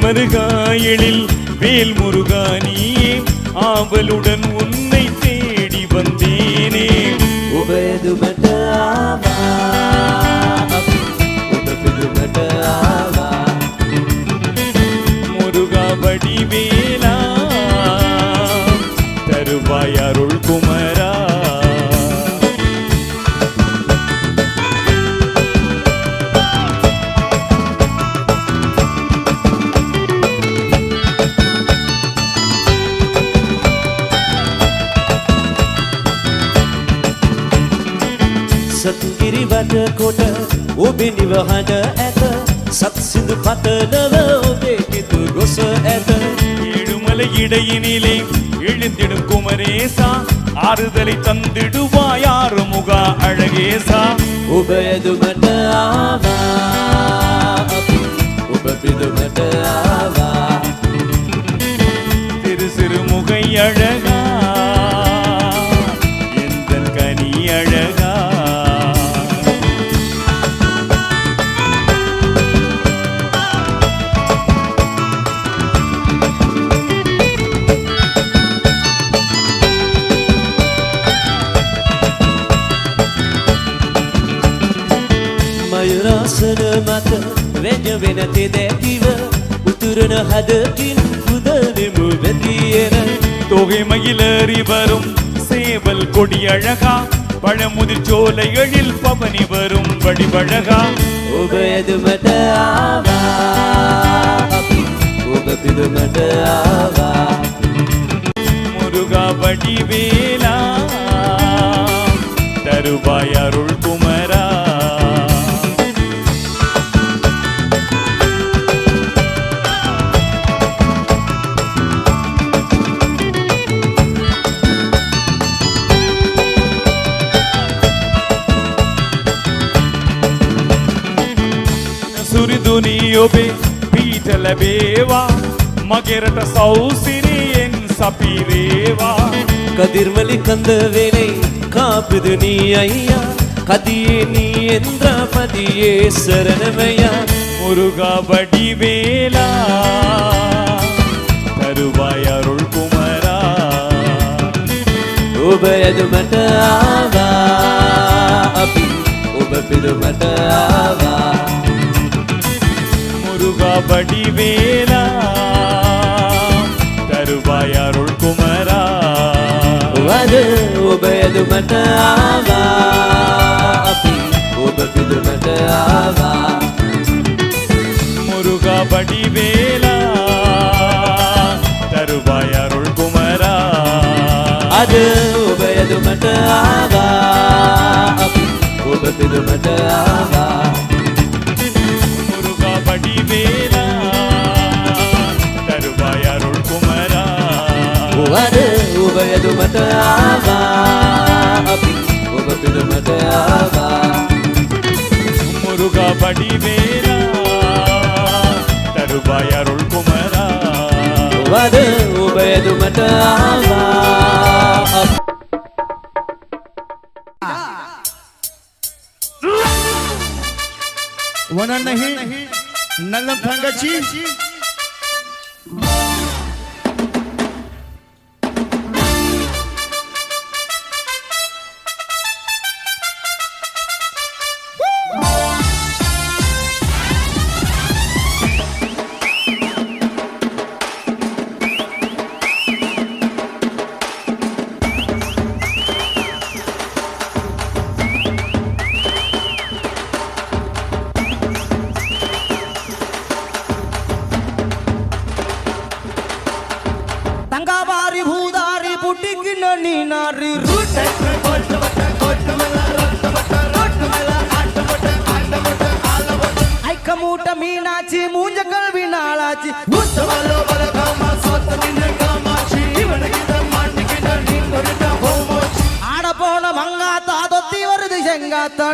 மருகா எழில் வேல் முருகா நீயே ஆவலுடன் உன்னை தேடி வந்தேனே உபயது மட்டாவா உபயது மட்டாவா முருகா வடிவேலா தருவாய் அருள் குமரா සත්ගිරි වඩ කොට ඔබේ නිවහන ඇත සත් සිඳු පතනව ඔබේ කිතු ගොස ඇත ஏழுமலை இடையினிலே எழுந்திடும் குமரேசா ஆறுதலை தந்திடுவாய் ஆறுமுகா அழகேசா ඔබ යදුමට ආවා ඔබ පිදුමට ආවා திரு சிறுமுகை அழகா எந்தன் கனி அழகா මයුරාසන මත වෙන වෙන තෙදැකිව උතුරන හදකින් පුදනෙමු වැතියෙන தொகை மயிலேறி வரும் சேவல் கொடி அழகா பழமுதிர் சோலைகளில் பவனி வரும் வடிவழகா ඔබ යදුමට ආවා ඔබ පිදුමට ආවා முருகா வடிவேலா தருவாய் அருள் குமரா සුරිදුනි ඔබේ පීඨ ලැබේවා මගෙරට සෞසිරියෙන් සපිරේවා කදිර්මලි කඳ වෙලේ කාපිදු නී අයියා කදියේ නී එන්ද්‍රපදියේ සරණමයා முருகா வடிவேலா தருவாய் அருள் குமரா ඔබ යදුමට ආවා අපි ඔබ පිදුමට ආවා முருகா வடிவேலா தருவாய் அருள் குமரா වද ඔබ යදුමට ආවා අපි ඔබ පිදුමට ආවා முருகா வடிவேலா தருவாய் அருள் குமரா අද ඔබ යදුමට ආවා අපි ඔබ පිදුමට ආවා முருகா வடிவேலா தருவாய் அருள் குமரா වද ඔබ යදුමට ආවා අපි ඔබ පිදුමට ආවා முருகா வடிவேலா தருவாய் அருள் குமரா වද ඔබ යදුමට ආවා वना नहीं नल्लम तंगची तंगाबारी भूदारी बुटी की ननी नारी रूट ऐकमूट मीनाची मूंजकल विनाळाची आडपोण मंगाता दोत्ती वरदी शेंगाता